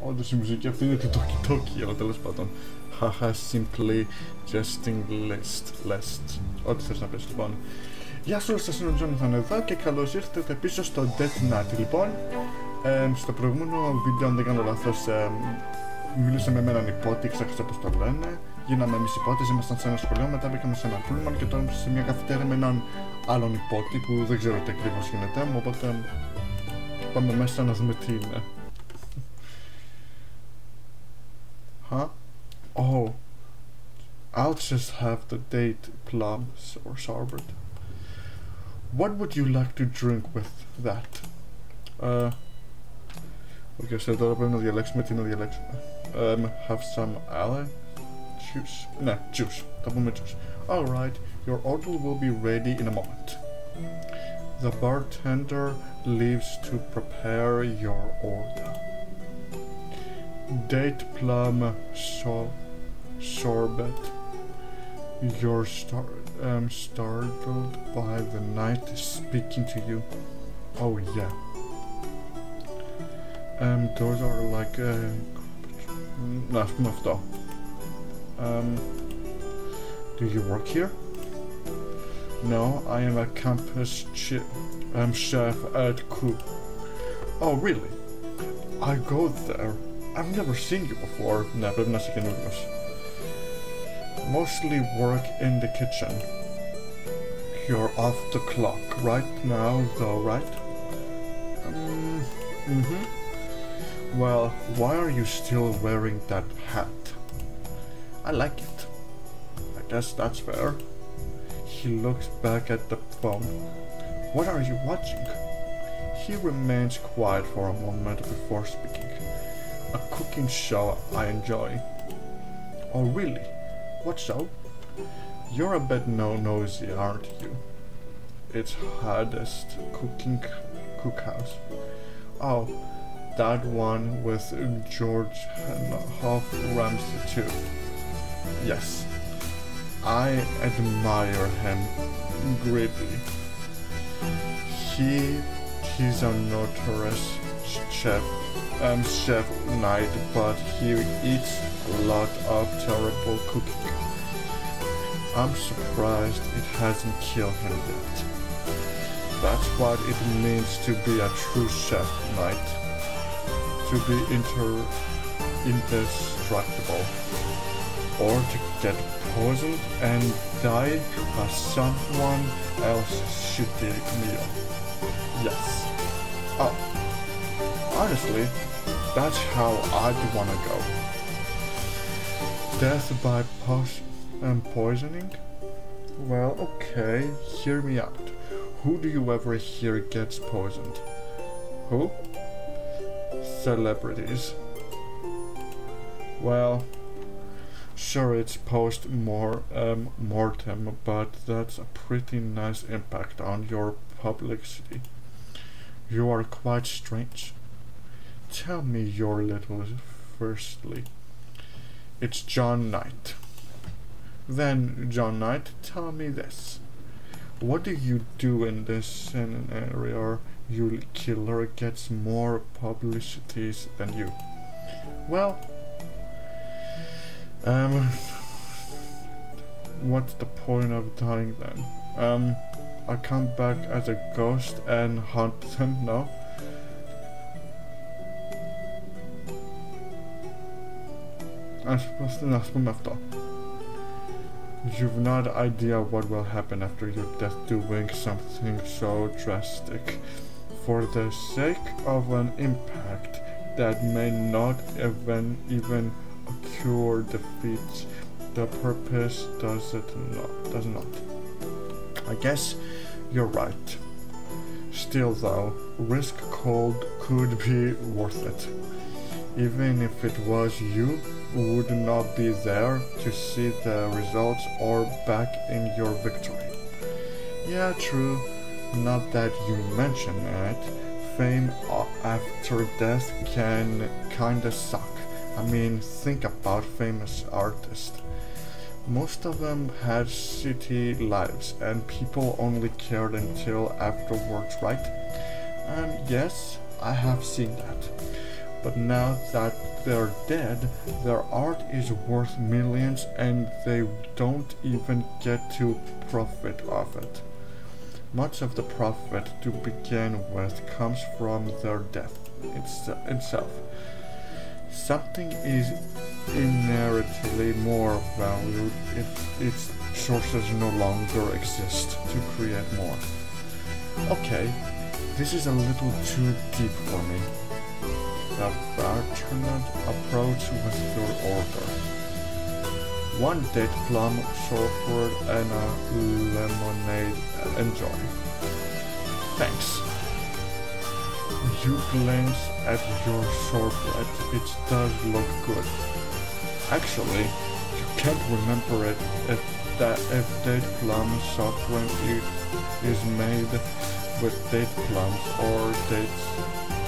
Όντως η μουσική αυτή είναι του Toki Toki, αλλά τέλος πάντων. Haha, simply jesting list. Ό,τι θες να πεις, λοιπόν. Γεια σου, σας είναι ο JohnyThan εδώ και καλώς ήρθατε πίσω στο Death Night. Λοιπόν, στο προηγούμενο βίντεο, αν δεν κάνω λάθος, μίλησα με έναν υπότη, ξέχασα πώς το λένε. Γίναμε εμείς υπότες, ήμασταν σε ένα σχολείο, μετά μπήκαμε σε ένα πούλμαν και τώρα είμαστε σε μια καφετέρια με έναν άλλον υπότη που δεν ξέρω τι ακριβώς γίνεται, οπότε πάμε μέσα να δούμε τι είναι. Huh? Oh, I'll just have the date plum or sorbet. What would you like to drink with that? Okay, so τώρα πρέπει να διαλέξουμε τι να διαλέξουμε. Have some ale juice. Ναι, juice. Θα πούμε juice. Alright, your order will be ready in a moment. The bartender leaves to prepare your order. Date plum sorbet. You're startled by the night speaking to you. Oh yeah. Those are like να ας πούμε αυτό. Do you work here? No, I am a campus chef at Coop. Oh really? I go there. I've never seen you before. Ναι, πρέπει να είσαι καινούργιος. Mostly work in the kitchen. You're off the clock right now though, right? Well, why are you still wearing that hat? I like it. I guess that's fair. He looks back at the phone. What are you watching? He remains quiet for a moment before speaking. A cooking show I enjoy. Oh really? What show? You're a bit nosy, aren't you? It's hardest cookhouse. Oh, that one with George Hoff Ramsay too. Yes, I admire him greatly. He's a notorious chef knight, but he eats a lot of terrible cooking. I'm surprised it hasn't killed him yet. That's what it means to be a true chef knight. To be indestructible. Or to get poisoned and die by someone else's shitty meal. Yes. Oh. Honestly, that's how I'd wanna go. Death by poisoning? Well, okay, hear me out. Who do you ever hear gets poisoned? Who? Celebrities. Well, sure it's post-mortem, but that's a pretty nice impact on your publicity. You are quite strange. Tell me your little firstly. It's John Knight. Then, John Knight, tell me this. What do you do in this scenario? Your killer gets more publicities than you. Well, what's the point of dying then? I come back as a ghost and hunt them, no? Ας πούμε αυτό. You've not idea what will happen after your death doing something so drastic. For the sake of an impact that may not even occur defeats the purpose does not. I guess you're right. Still though, risk could be worth it. Even if it was you, would not be there to see the results or back in your victory. Yeah, true. Not that you mention it. Fame after death can kinda suck. I mean, think about famous artists. Most of them had shitty lives and people only cared until afterwards, right? Yes, I have seen that. But now that they're dead, their art is worth millions and they don't even get to profit off it. Much of the profit to begin with comes from their death itself. Something is inherently more valued if its sources no longer exist to create more. Okay, this is a little too deep for me. A alternate approach with your order. 1 date plum, sorbet, and a lemonade. Enjoy. Thanks. You glance at your sorbet. It does look good. Actually, you can't remember it if date plum sorbet is made with date plums or dates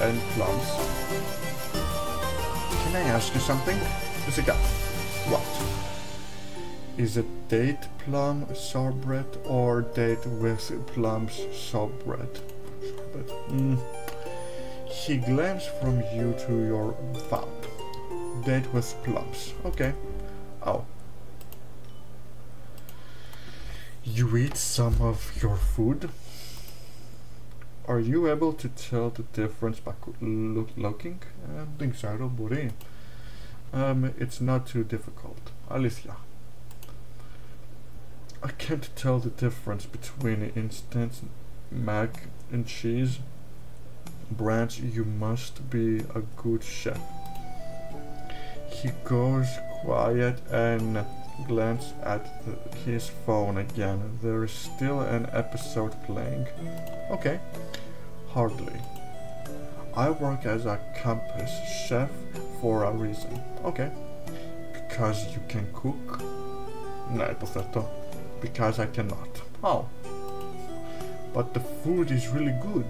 and plums. Can I ask you something? Jessica, what? Is it date plum sorbet or date with plums sorbet? He glanced from you to your found. Date with plums. Okay. Oh. You eat some of your food? Are you able to tell the difference by looking? Δεν ξέρω, μπορεί. It's not too difficult. Αλήθεια. I can't tell the difference between instant mac and cheese. Branch, you must be a good chef. He goes quiet and glances at his phone again. There is still an episode playing. Okay. Hardly. I work as a campus chef for a reason. Okay. Because you can cook? No, υποθέτω. Because I cannot. Oh. But the food is really good.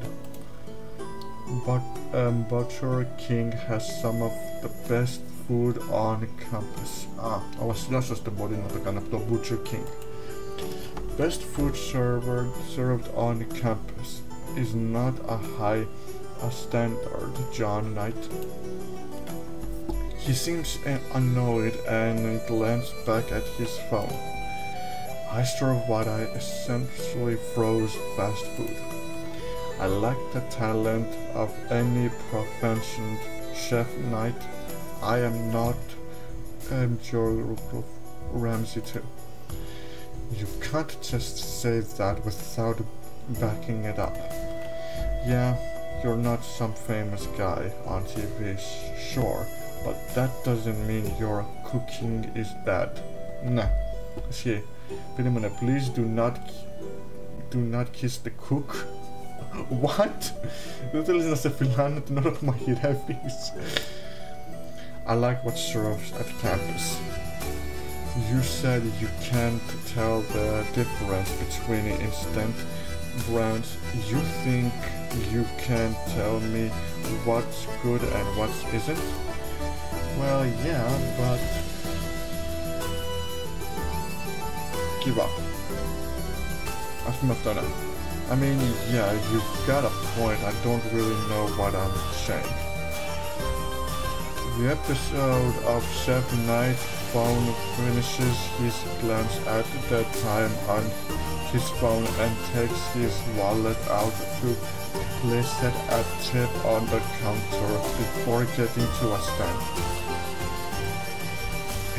But Butcher King has some of the best food on campus. Ο βασιλιάς σας δεν μπορεί να το κάνει αυτό. Butcher King. Best food served on campus is not a standard, John Knight. He seems annoyed and glances back at his phone. I serve what I essentially froze fast food. I lack the talent of any professional chef Knight. I am not George Ramsay too. You can't just say that without backing it up. Yeah, you're not some famous guy on TV, sure, but that doesn't mean your cooking is bad. Nah. See, περιμενουμε, please do not kiss the cook. What? Δεν θέλεις να σε φιλάνε την ώρα που μαγειρεύεις. I like what serves at campus. You said you can't tell the difference between instant brands. You think you can tell me what's good and what isn't? Well, yeah, but... Give up. Ας πούμε αυτό, ναι. I mean, yeah, you've got a point. I don't really know what I'm saying. The episode of Chef Knight's phone finishes his glance at the time on his phone and takes his wallet out to place it a tip on the counter before getting to a stand.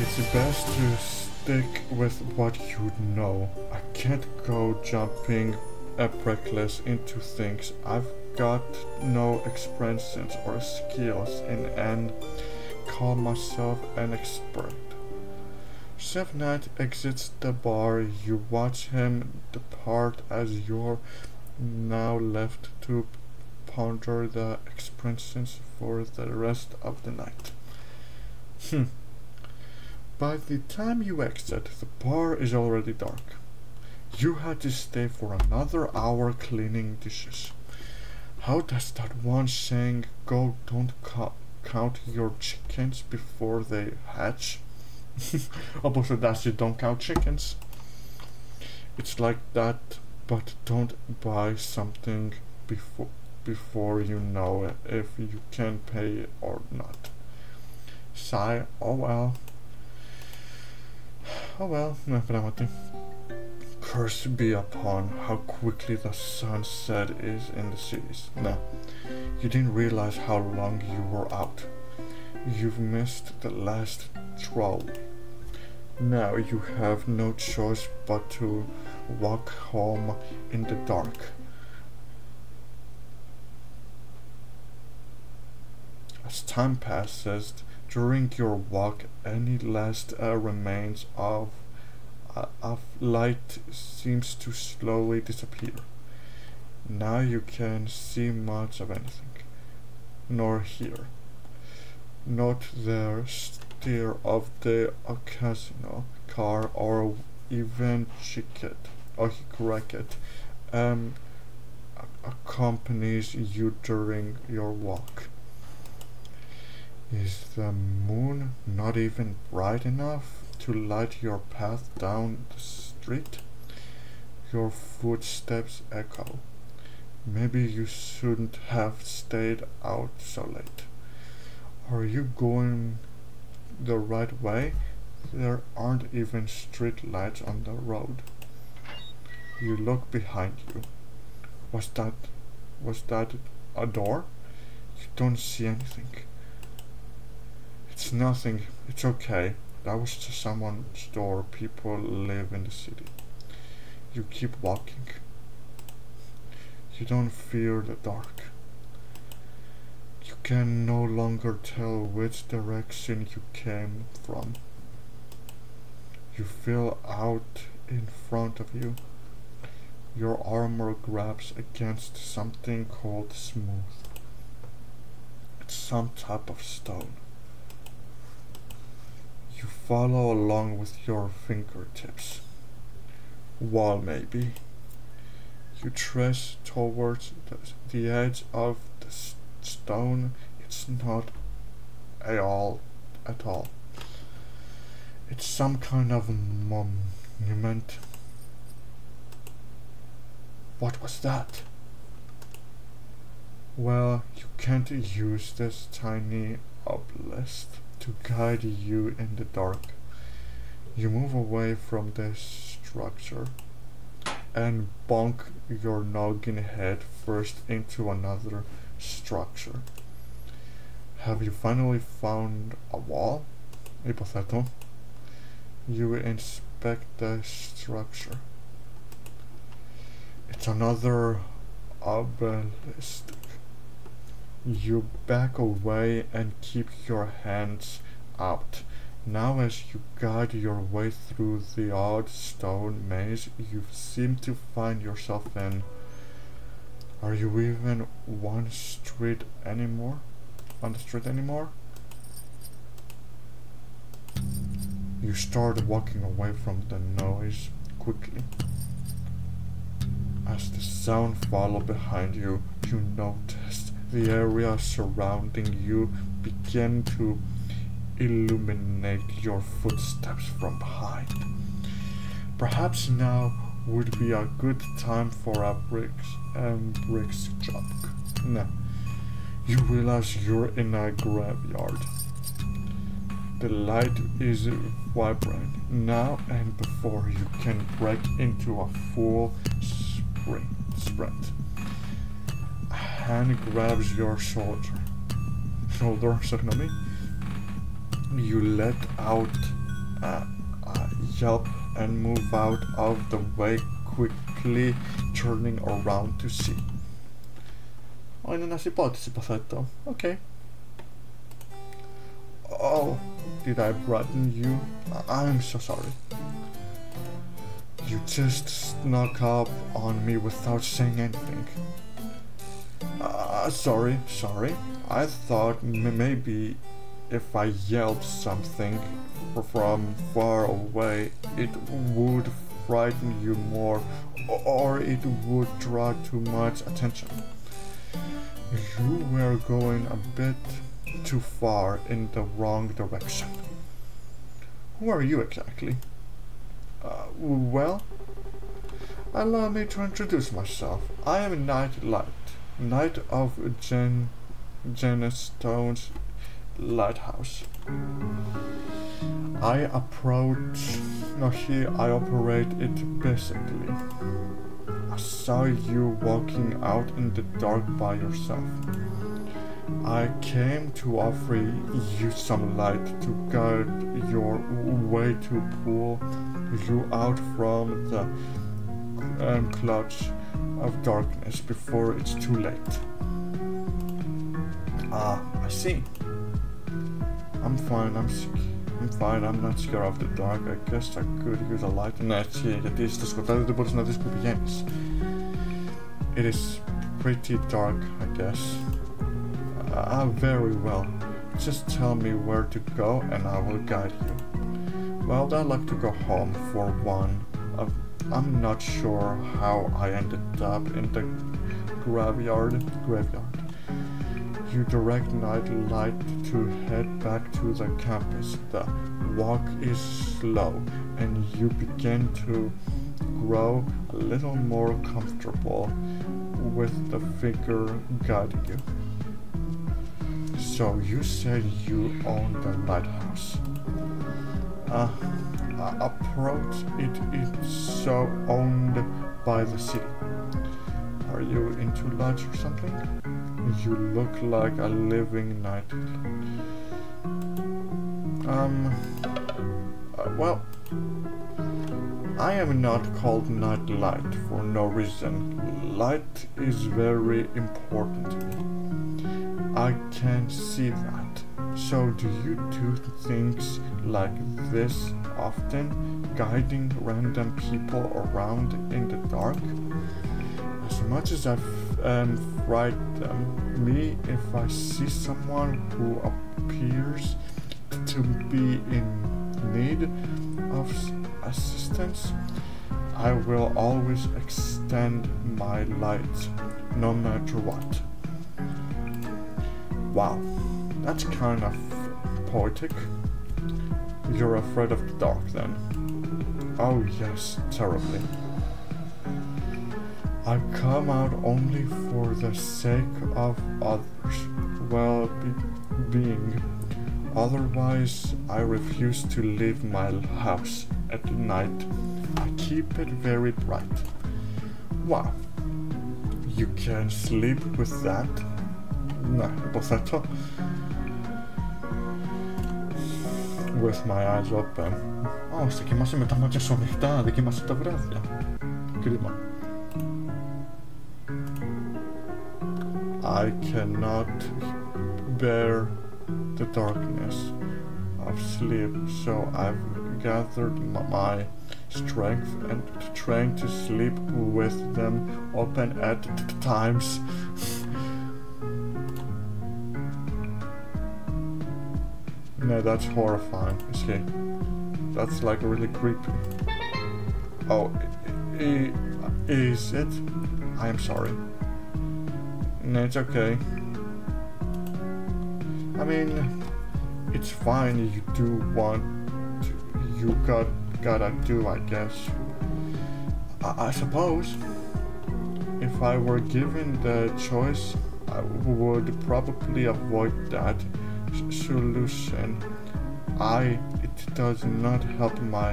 It's best to stick with what you know. I can't go jumping reckless into things I've got no experience or skills in and call myself an expert. Chef Knight exits the bar. You watch him depart as you're now left to ponder the experiences for the rest of the night. By the time you exit, the bar is already dark. You had to stay for another hour cleaning dishes. How does that one saying go, don't count your chickens before they hatch? Όπως φαντάζει, don't count chickens. It's like that, but don't buy something before you know if you can pay it or not. Sigh, oh well. Oh well, πράγματι. Cursed be upon how quickly the sunset is in the cities. No, you didn't realize how long you were out. You've missed the last troll. Now you have no choice but to walk home in the dark. As time passes, during your walk, any last remains of light seems to slowly disappear. Now you can't see much of anything, nor hear. Not the stir of the occasional car or even cricket accompanies you during your walk. Is the moon not even bright enough to light your path down the street? Your footsteps echo. Maybe you shouldn't have stayed out so late. Are you going the right way? There aren't even street lights on the road. You look behind you. Was that a door? You don't see anything. It's nothing. It's okay. That was just someone's door. People live in the city. You keep walking. You don't fear the dark. You can no longer tell which direction you came from. You feel out in front of you. Your armor grabs against something called smooth. It's some type of stone. You follow along with your fingertips. Wall, maybe. You trace towards the edge of the stone. It's not at all. It's some kind of monument. What was that? Well, you can't use this tiny obelisk to guide you in the dark. You move away from this structure and bonk your noggin head first into another structure. Have you finally found a wall? Υποθέτω. You inspect the structure. It's another obelisk. You back away and keep your hands out. Now as you guide your way through the odd stone maze you seem to find yourself in. Are you even on the street anymore? You start walking away from the noise quickly. As the sound follows behind you, you notice the area surrounding you begin to illuminate your footsteps from behind. Perhaps now would be a good time for a bricks joke. No. You realize you're in a graveyard. The light is vibrant now, and before you can break into a full sprint, a hand grabs your shoulder. You let out a yelp and move out of the way, quickly turning around to see. Είναι ένας υπότης, υποθέτω. Okay. Oh, did I frighten you? I'm so sorry. You just snuck up on me without saying anything. Sorry. I thought maybe if I yelled something from far away, it would frighten you more, or it would draw too much attention. You were going a bit too far in the wrong direction. Who are you exactly? Well, allow me to introduce myself. I am Knight Light. Night of Stone's lighthouse. I operate it basically. I saw you walking out in the dark by yourself. I came to offer you some light to guide your way, to pull you out from the clutch of darkness before it's too late. Ah, I see. I'm fine, I'm not scared of the dark. I guess I could use a light. Ναι, έτσι, γιατί στο σκοτάδι δεν μπορείς να δεις που πηγαίνεις. It is pretty dark, I guess. Very well. Just tell me where to go and I will guide you. Well, I'd like to go home for one. I'm not sure how I ended up in the graveyard. You direct night light to head back to the campus. The walk is slow and you begin to grow a little more comfortable with the figure guiding you. So you said you own the lighthouse. Approach it is so owned by the city. Are you into lodge or something? You look like a living night. Well, I am not called Nightlight for no reason. Light is very important to me. I can see that. So do you do things like this often, guiding random people around in the dark? As much as I frighten me if I see someone who appears to be in need of assistance, I will always extend my light, no matter what. Wow, that's kind of poetic. You're afraid of the dark then? Oh yes, terribly. I come out only for the sake of others' well-being. Otherwise, I refuse to leave my house at night. I keep it very bright. Wow, you can sleep with that? Ναι, υποθέτω. With my eyes open. Θα κοιμάσαι με τα μάτια σου ανοιχτά, δεν κοιμάσαι τα βράδια. Κρίμα. I cannot bear the darkness of sleep, so I've gathered my strength and trained to sleep with them open at times. No, that's horrifying. That's like really creepy. Oh, is it? I am sorry. No, it's okay. I mean, it's fine. You do what you gotta do, I guess. I suppose if I were given the choice, I would probably avoid that solution. It does not help my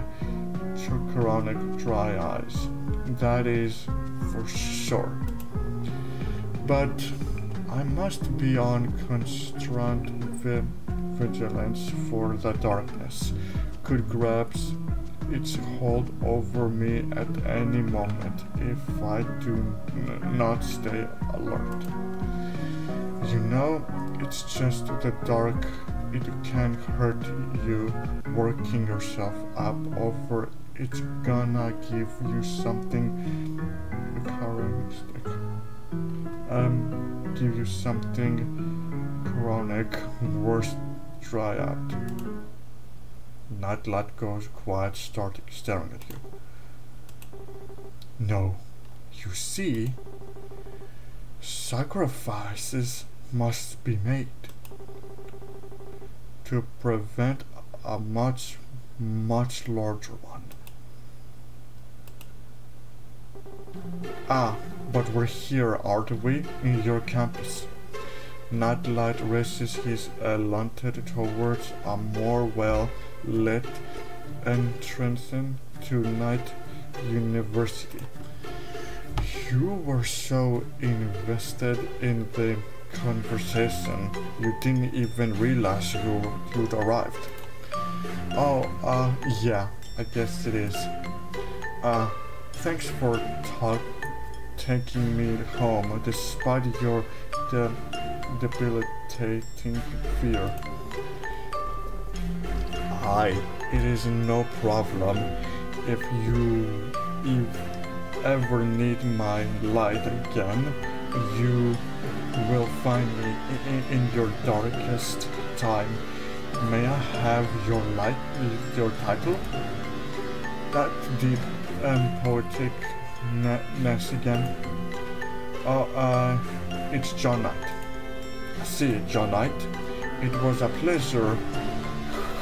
chronic dry eyes. That is for sure. But I must be on constant vigilance, for the darkness could grab its hold over me at any moment if I do not stay alert. You know, it's just the dark. It can hurt you working yourself up over. It's gonna give you something chronic, worse dry out. Nightlight goes quiet, staring at you. No, you see, sacrifices must be made to prevent a much larger one. But we're here, aren't we? In your campus. Nightlight raises his lantern towards a more well-lit entrance to Night University. You were so invested in the conversation, you didn't even realize you'd arrived. Oh, yeah, I guess it is. Thanks for taking me home despite your debilitating fear. It is no problem. If you ever need my light again, you will find me in your darkest time. May I have your title? That deep and poeticness again. It's John Knight. See, John Knight, it was a pleasure.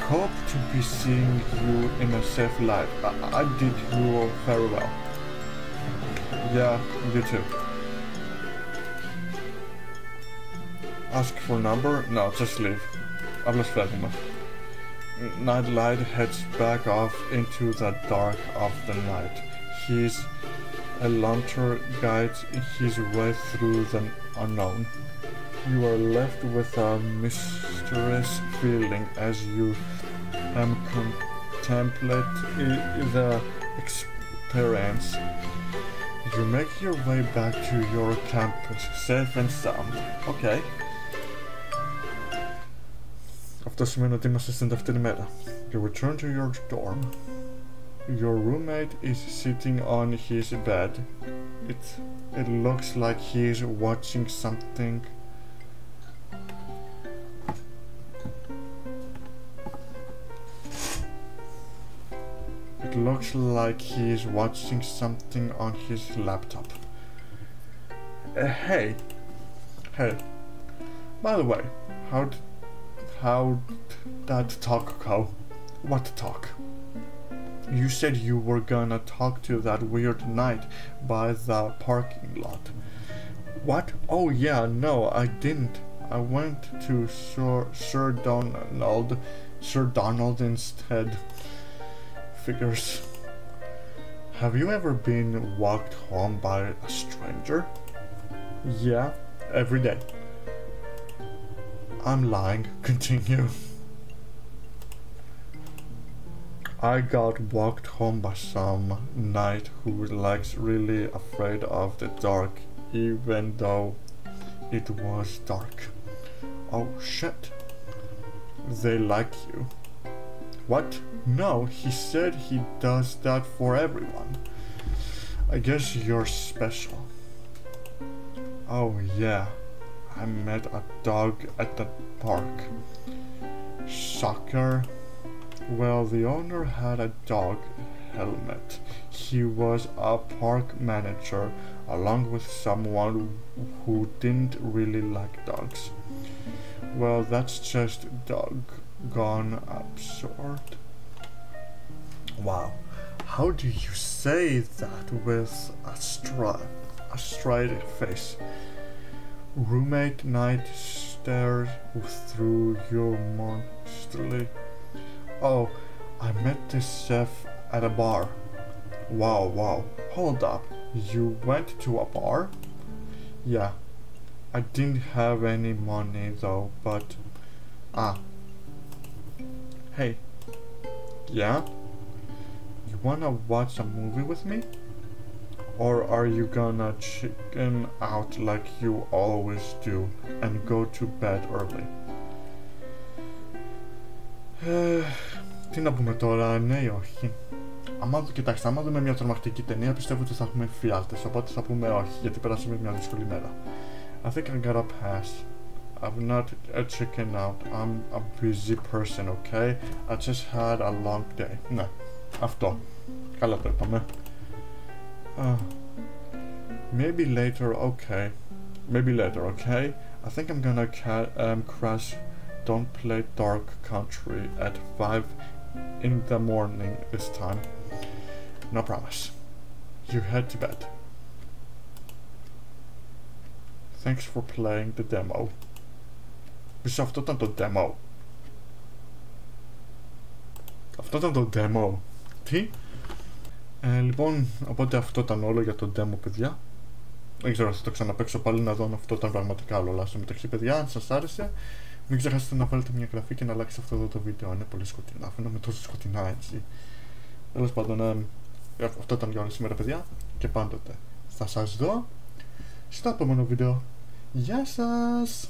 Hope to be seeing you in a safe light. I did you very well. Yeah, you too. Ask for number? No, just leave. Απλώς φεύγουμε. Nightlight heads back off into the dark of the night. His lantern guides his way through the unknown. You are left with a mysterious feeling as you contemplate the experience. You make your way back to your campus, safe and sound. Okay. Αυτό σημαίνει ότι είμαστε στην δεύτερη μέρα. You return to your dorm. Your roommate is sitting on his bed. It looks like he is watching something. It looks like he is watching something on his laptop. Hey. By the way, how'd that talk go? What talk? You said you were gonna talk to that weird knight by the parking lot. What? Oh yeah, no, I didn't. I went to Sir Donald instead. Figures. Have you ever been walked home by a stranger? Yeah, every day. I'm lying. Continue. I got walked home by some knight who was really afraid of the dark, even though it was dark. Oh shit. They like you. What? No, he said he does that for everyone. I guess you're special. Oh yeah. I met a dog at the park. Shocker. Well, the owner had a dog helmet. He was a park manager along with someone who didn't really like dogs. Well, that's just doggone absurd. Wow. How do you say that with a straight face? Roommate Knight stares through your monstrosity. Oh, I met this chef at a bar. Wow. Hold up. You went to a bar? Yeah. I didn't have any money though, but... Hey. Yeah? You wanna watch a movie with me? Or are you gonna chicken out like you always do and go to bed early? Τι να πούμε τώρα, ναι ή όχι? Κοιτάξτε, άμα δούμε μια τρομακτική ταινία πιστεύω ότι θα έχουμε φιάλτες, οπότε θα πούμε όχι, γιατί περάσαμε μια δύσκολη μέρα. I think I gotta pass. I'm not a chicken out. I'm a busy person, okay? I just had a long day. Ναι, αυτό. Καλά το είπαμε. Maybe later, okay. Maybe later, okay? I think I'm gonna crash Don't Play Dark Country at 5 in the morning this time. No promise. You head to bed. Thanks for playing the demo. Πίσω αυτό ήταν το demo. Αυτό ήταν το demo. Τι? Λοιπόν, οπότε αυτό ήταν όλο για το demo, παιδιά. Δεν ξέρω, θα το ξαναπαίξω πάλι να δω αν αυτό ήταν πραγματικά όλο. Αλλά στο μεταξύ, παιδιά, αν σας άρεσε, μην ξεχάσετε να βάλετε μια εγγραφή και να αλλάξετε αυτό εδώ το βίντεο. Είναι πολύ σκοτεινά, φαίνομαι τόσο σκοτεινά έτσι. Τέλος πάντων, αυτό ήταν για όλα σήμερα, παιδιά. Και πάντοτε θα σας δω στο επόμενο βίντεο. Γεια σας!